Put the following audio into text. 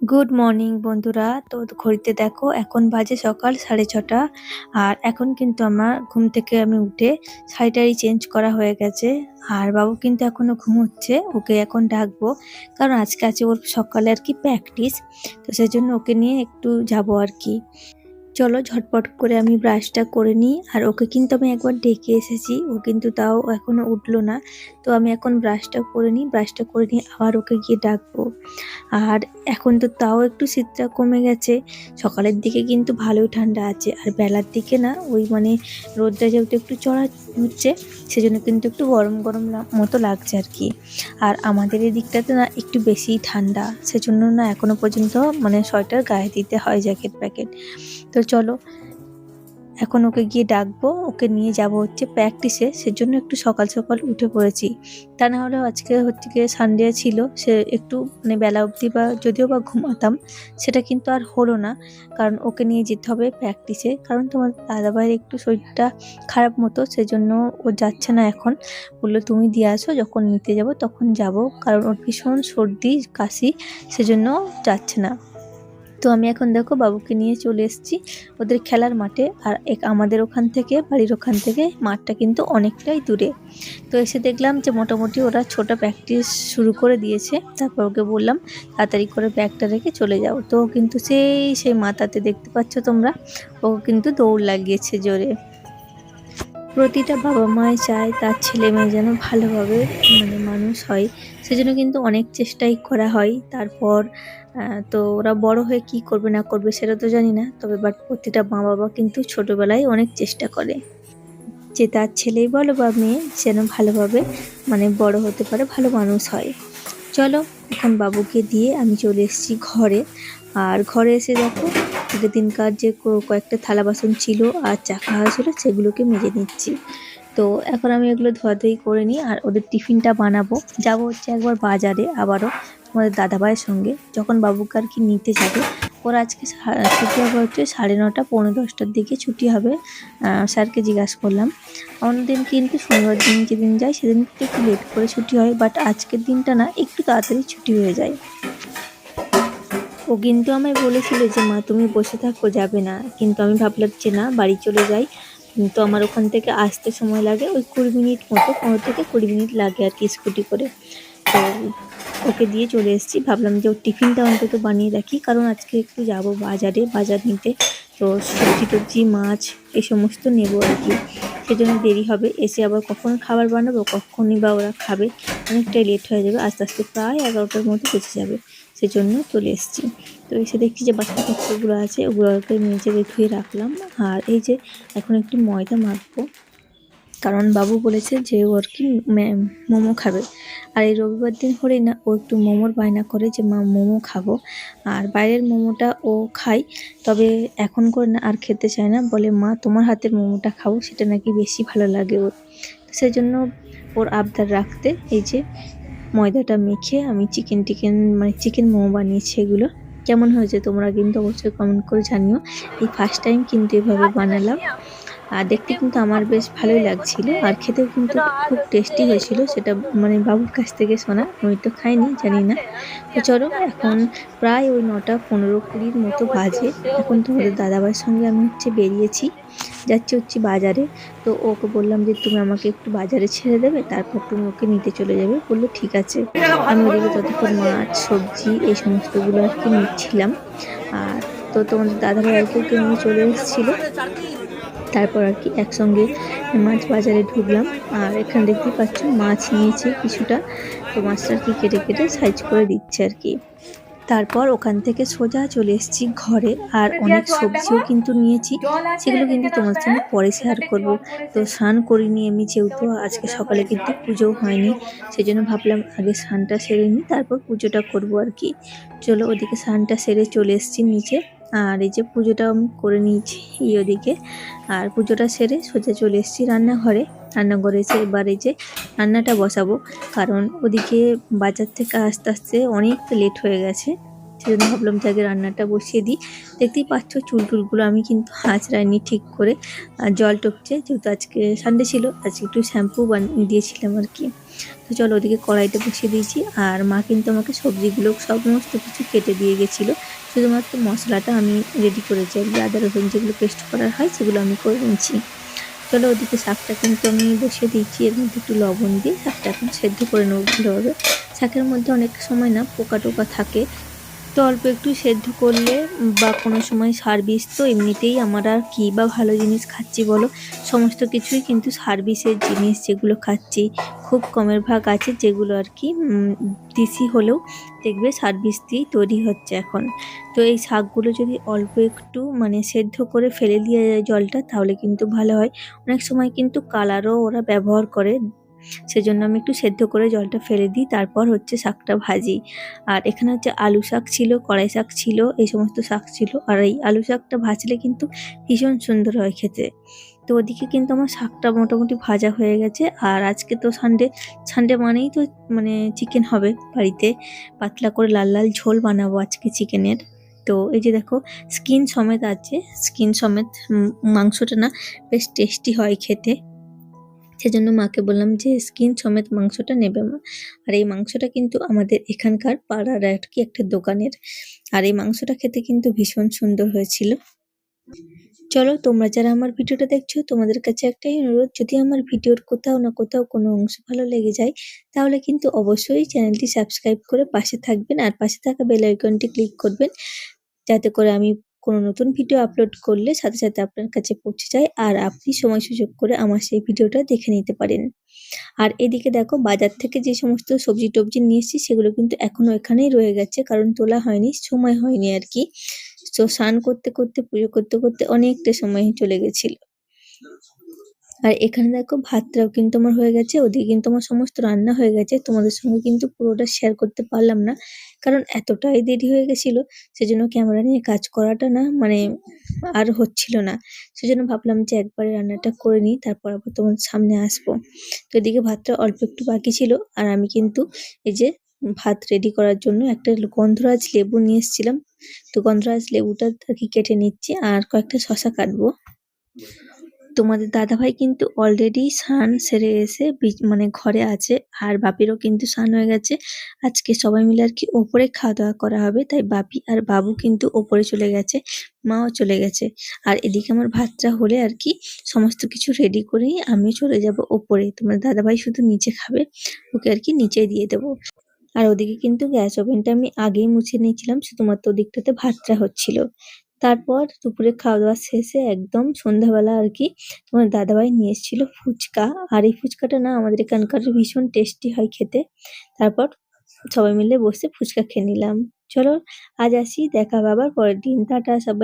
Good morning বন্ধুরা। তো ঘড়িতে দেখো এখন বাজে সকাল 6:30। আর এখন কিন্তু আমার ঘুম থেকে আমি উঠে শাড়িটারি চেঞ্জ করা হয়ে গেছে। আর বাবু কিন্তু এখনো ঘুমোচ্ছে, ওকে এখন ডাকবো কারণ আজকে আছে ওর সকালে আর কি প্র্যাকটিস। তো সেজন্য ওকে নিয়ে একটু যাবো আর কি। চলো ঝটপট করে আমি ব্রাশটা করে নিই। আর ওকে কিন্তু আমি একবার ডেকে এসেছি, ও কিন্তু তাও এখনো উঠলো না। তো আমি এখন ব্রাশটা করে নিই, ব্রাশটা করে নিয়ে আবার ওকে গিয়ে ডাকবো। আর এখন তো তাও একটু শীতটা কমে গেছে, সকালের দিকে কিন্তু ভালোই ঠান্ডা আছে। আর বেলার দিকে না ওই মানে রোদটা যেহেতু একটু চড়া হচ্ছে, সেজন্য কিন্তু একটু গরম গরম মতো লাগছে আর কি। আর আমাদের এই দিকটাতে না একটু বেশিই ঠান্ডা, সেজন্য না এখনো পর্যন্ত মানে সোয়েটার গায়ে দিতে হয়, জ্যাকেট প্যাকেট। তো চলো এখন ওকে গিয়ে ডাকবো, ওকে নিয়ে যাব হচ্ছে প্র্যাকটিসে, সেজন্য একটু সকাল সকাল উঠে পড়েছি। তা না হলেও আজকে হচ্ছে গিয়ে সানডে ছিল, সে একটু মানে বেলা অবধি বা যদিও বা ঘুমাতাম, সেটা কিন্তু আর হলো না। কারণ ওকে নিয়ে যেতে হবে প্র্যাকটিসে, কারণ তোমার দাদাভাইয়ের একটু শরীরটা খারাপ মতো, সেজন্য ও যাচ্ছে না এখন। বললো তুমি দিয়ে আসো, যখন নিতে যাব তখন যাব, কারণ ওর ভীষণ সর্দি কাশি, সেজন্য যাচ্ছে না। তো আমি এখন দেখো বাবুকে নিয়ে চলে এসেছি ওদের খেলার মাঠে। আর আমাদের ওখান থেকে, বাড়ির ওখান থেকে মাঠটা কিন্তু অনেকটাই দূরে। তো এসে দেখলাম যে মোটামুটি ওরা ছোট প্র্যাকটিস শুরু করে দিয়েছে। তারপর ওকে বললাম তাড়াতাড়ি করে ব্যাগটা রেখে চলে যাও। তো ও কিন্তু সেই মাথাতে দেখতে পাচ্ছ তোমরা, ও কিন্তু দৌড় লাগিয়েছে জোরে। প্রতিটা বাবা মাই চায় তার ছেলে মেয়ে যেন ভালোভাবে মানে মানুষ হয়, সেজন্য কিন্তু অনেক চেষ্টাই করা হয়। তারপর তো ওরা বড় হয়ে কি করবে না করবে সেটা তো জানি না, তবে বাট প্রতিটা মা বাবা কিন্তু ছোটবেলায় অনেক চেষ্টা করে যে তার ছেলেই বলো বা মেয়ে যেন ভালোভাবে মানে বড় হতে পারে, ভালো মানুষ হয়। চলো এখন বাবুকে দিয়ে আমি চলে এসেছি ঘরে। আর ঘরে এসে দেখো আগের দিনকার যে কয়েকটা থালা বাসন ছিল আর চা খাওয়া ছিল, সেগুলোকে মেজে নিচ্ছি। তো এখন আমি এগুলো ধোয়াধুয়ি করে নিই আর ওদের টিফিনটা বানাবো। যাবো হচ্ছে একবার বাজারে আবারও তোমাদের দাদাভাইয়ের সঙ্গে, যখন বাবুকে আর কি নিতে যাবে। ওর আজকে ছুটি হবে হচ্ছে 9:30 পৌনে 10টার দিকে ছুটি হবে। স্যারকে জিজ্ঞাসা করলাম। অন্যদিন কিন্তু শনিবার দিন যেদিন যাই সেদিন কিন্তু একটু লেট করে ছুটি হয়, বাট আজকের দিনটা না একটু তাড়াতাড়ি ছুটি হয়ে যায়। ও কিন্তু আমায় বলেছিল যে মা তুমি বসে থাকো, যাবে না, কিন্তু আমি ভাবলাম যে না, বাড়ি চলে যাই। কিন্তু আমার ওখান থেকে আসতে সময় লাগে ওই 20 মিনিট মতো, 15 থেকে 20 মিনিট লাগে আর কি স্কুটি করে। তো ওকে দিয়ে চলে এসেছি, ভাবলাম যে ওর টিফিনটা অন্তত বানিয়ে রাখি, কারণ আজকে একটু যাব বাজারে বাজার নিতে। তো সবজি টবজি মাছ এই সমস্ত নেবো আর কি, সেজন্য দেরি হবে। এসে আবার কখন খাবার বানাবো, কখনই বা ওরা খাবে, অনেকটাই লেট হয়ে যাবে, আস্তে আস্তে প্রায় 11টার মতো বেঁচে যাবে, সেজন্য চলে এসেছি। তো এসে দেখছি যে বাচ্চাগুলো আছে, ওগুলোকে মেজে ধুয়ে রাখলাম। আর এই যে এখন একটু ময়দা মাখবো, কারণ বাবু বলেছে যে ও আর কি মোমো খাবে। আর এই রবিবার দিন হলেই না ও একটু মোমোর বায়না করে যে মা মোমো খাবো। আর বাইরের মোমোটা ও খায়, তবে এখন করে না আর খেতে চায় না, বলে মা তোমার হাতের মোমোটা খাবো, সেটা নাকি বেশি ভালো লাগে ওর। তো সেই জন্য ওর আবদার রাখতে এই যে ময়দাটা মেখে আমি চিকেন মোমো বানিয়েছি। এগুলো কেমন হয়েছে তোমরা কিন্তু অবশ্যই কমেন্ট করে জানিও। এই ফার্স্ট টাইম কিন্তু এভাবে বানালাম। আর দেখতে কিন্তু আমার বেশ ভালোই লাগছিল, আর খেতেও কিন্তু খুব টেস্টি হয়েছিল। সেটা মানে বাবুর কাছ থেকে শোনা, আমি তো খাইনি, জানি না। তো চলো এখন প্রায় ওই 9:15-20 মতো বাজে। এখন তোমাদের দাদাভাইয়ের সঙ্গে আমি হচ্ছে বেরিয়েছি, যাচ্ছি হচ্ছে বাজারে। তো ওকে বললাম যে তুমি আমাকে একটু বাজারে ছেড়ে দেবে, তারপর তুমি ওকে নিতে চলে যাবে। বললো ঠিক আছে। আমি ওদিকে ততক্ষণ মাছ সবজি এই সমস্তগুলো আর কি নিচ্ছিলাম। আর তো তোমাদের দাদাভাই আর কি ওকে নিয়ে চলে এসেছিলো। তারপর আর কি একসঙ্গে মাছ বাজারে ঢুকলাম। আর এখানে দেখতেই পাচ্ছ মাছ নিয়েছে কিছুটা, তো মাছটা আর কি কেটে কেটে সাইজ করে দিচ্ছে আর কি। তারপর ওখান থেকে সোজা চলে এসেছি ঘরে। আর অনেক সবজিও কিন্তু নিয়েছি, সেগুলো কিন্তু তোমার সঙ্গে পরে শেয়ার করব। তো স্নান করিনি আমি, যেহেতু আজকে সকালে কিন্তু পুজোও হয়নি, সেজন্য ভাবলাম আগে স্নানটা সেরে নিই, তারপর পুজোটা করব আর কি। চলো ওদিকে স্নানটা সেরে চলে এসেছি নিচে। আর এই যে পুজোটা আমি করে নিয়েছি এই ওদিকে। আর পুজোটা সেরে সোজা চলে এসেছি রান্নাঘরে এসে এবার এই যে রান্নাটা বসাবো, কারণ ওদিকে বাজার থেকে আস্তে আস্তে অনেকটা লেট হয়ে গেছে। সেজন্য ভাবলাম যে আগে রান্নাটা বসিয়ে দিই। দেখতেই পাচ্ছ চুলটুলগুলো আমি কিন্তু আঁচড়াইনি ঠিক করে, জল টপছে, যেহেতু আজকে সানডে ছিল, আজকে একটু শ্যাম্পু বানিয়ে দিয়েছিলাম আর কি। তো চলো ওদিকে কড়াইতে বসিয়ে দিয়েছি, আর মা কিন্তু আমাকে সবজিগুলো সমস্ত কিছু কেটে দিয়ে গেছিলো, শুধুমাত্র মশলাটা আমি রেডি করেছি আর কি, আদা রসুন যেগুলো পেস্ট করার হয় সেগুলো আমি করে নিয়েছি। চলো ওদিকে শাকটা কিন্তু আমি বসিয়ে দিয়েছি, এর মধ্যে একটু লবণ দিয়ে শাকটা এখন সেদ্ধ করে নেবো ভালোভাবে। শাকের মধ্যে অনেক সময় না পোকা টোকা থাকে, তো অল্প একটু সেদ্ধ করলে বা কোনো সময় সার বিষ তো এমনিতেই আমরা আর কী বা ভালো জিনিস খাচ্ছি বলো, সমস্ত কিছুই কিন্তু সার বিষের জিনিস যেগুলো খাচ্ছি, খুব কমের ভাগ আছে যেগুলো আর কি দেশি হলেও দেখবে সার বিষ দিয়েই তৈরি হচ্ছে এখন। তো এই শাকগুলো যদি অল্প একটু মানে সেদ্ধ করে ফেলে দিয়ে যায় জলটা, তাহলে কিন্তু ভালো হয়। অনেক সময় কিন্তু কালারও ওরা ব্যবহার করে, সেজন্য আমি একটু সেদ্ধ করে জলটা ফেলে দিই, তারপর হচ্ছে শাকটা ভাজি। আর এখানে হচ্ছে আলু শাক ছিল, কড়াই শাক ছিল, এই সমস্ত শাক ছিল। আর এই আলু শাকটা ভাজলে কিন্তু ভীষণ সুন্দর হয় খেতে। তো ওদিকে কিন্তু আমার শাকটা মোটামুটি ভাজা হয়ে গেছে। আর আজকে তো সানডে, সানডে মানেই তো মানে চিকেন হবে বাড়িতে, পাতলা করে লাল লাল ঝোল বানাবো আজকে চিকেনের। তো এই যে দেখো স্কিন সমেত আছে, স্কিন সমেত মাংসটা না বেশ টেস্টি হয় খেতে, সেজন্য মাকে বললাম যে স্কিন সমেত মাংসটা নেবে মা। আর এই মাংসটা কিন্তু আমাদের এখানকার পাড়ার আর কি একটা দোকানের, আর এই মাংসটা খেতে কিন্তু ভীষণ সুন্দর হয়েছিল। চলো তোমরা যারা আমার ভিডিওটা দেখছো, তোমাদের কাছে একটাই অনুরোধ, যদি আমার ভিডিওর কোথাও না কোথাও কোনো অংশ ভালো লেগে যায়, তাহলে কিন্তু অবশ্যই চ্যানেলটি সাবস্ক্রাইব করে পাশে থাকবেন, আর পাশে থাকা বেল আইকনটি ক্লিক করবেন, যাতে করে আমি কোনো নতুন ভিডিও আপলোড করলে সাথে সাথে আপনার কাছে পৌঁছে যায়, আর আপনি সময় সুযোগ করে আমার সেই ভিডিওটা দেখে নিতে পারেন। আর এদিকে দেখো বাজার থেকে যে সমস্ত সবজি টবজি নিয়ে এসেছি সেগুলো কিন্তু এখনো এখানেই রয়ে গেছে, কারণ তোলা হয়নি, সময় হয়নি আর কি। তো স্নান করতে করতে পুজো করতে করতে অনেকটা সময় চলে গেছিল। আর এখানে দেখো ভাতটাও কিন্তু আমার হয়ে গেছে, ওদিকে কিন্তু আমার সমস্ত রান্না হয়ে গেছে। তোমাদের সঙ্গে কিন্তু পুরোটা শেয়ার করতে পারলাম না, কারণ এতটাই দেরি হয়ে গেছিল, সেজন্য ক্যামেরা নিয়ে কাজ করাটা না মানে আর হচ্ছিল না। সেজন্য ভাবলাম যে একবারে রান্নাটা করে নিই, তারপর আবার তোমাদের সামনে আসবো। তো এদিকে ভাতটা অল্প একটু বাকি ছিল, আর আমি কিন্তু এই যে ভাত রেডি করার জন্য একটা গন্ধরাজ লেবু নিয়ে এসেছিলাম। তো গন্ধরাজ লেবুটা আর কি কেটে নিচ্ছি, আর কয়েকটা শসা কাটবো। তোমাদের দাদাভাই কিন্তু অলরেডি স্নান সেরে এসে মানে ঘরে আছে, আর বাপিরও কিন্তু স্নান হয়ে গেছে। আজকে সবাই মিলে আর কি ওপরে খাওয়া দাওয়া করা হবে, তাই বাপি আর বাবু কিন্তু ওপরে চলে গেছে, মাও চলে গেছে। আর এদিকে আমার ভাতটা হলে আর কি সমস্ত কিছু রেডি করেই আমি চলে যাব ওপরে, তোমার দাদাভাই শুধু নিচে খাবে, ওকে আর কি নিচে দিয়ে দেবো। আর ওদিকে কিন্তু গ্যাস ওভেনটা আমি আগেই মুছে নিয়েছিলাম, শুধুমাত্র ওদিকটাতে ভাতটা হচ্ছিল। তারপর দুপুরে খাওয়া দাওয়া শেষে একদম সন্ধ্যাবেলা আর কি তোমার দাদাভাই নিয়ে এসেছিল ফুচকা, আর এই ফুচকাটা না আমাদের এখানকার ভীষণ টেস্টি হয় খেতে। তারপর সবাই মিলে বসে ফুচকা খেয়ে নিলাম। চলো আজ আসি, দেখা হবে আবার পরের দিন, টাটা সবাই।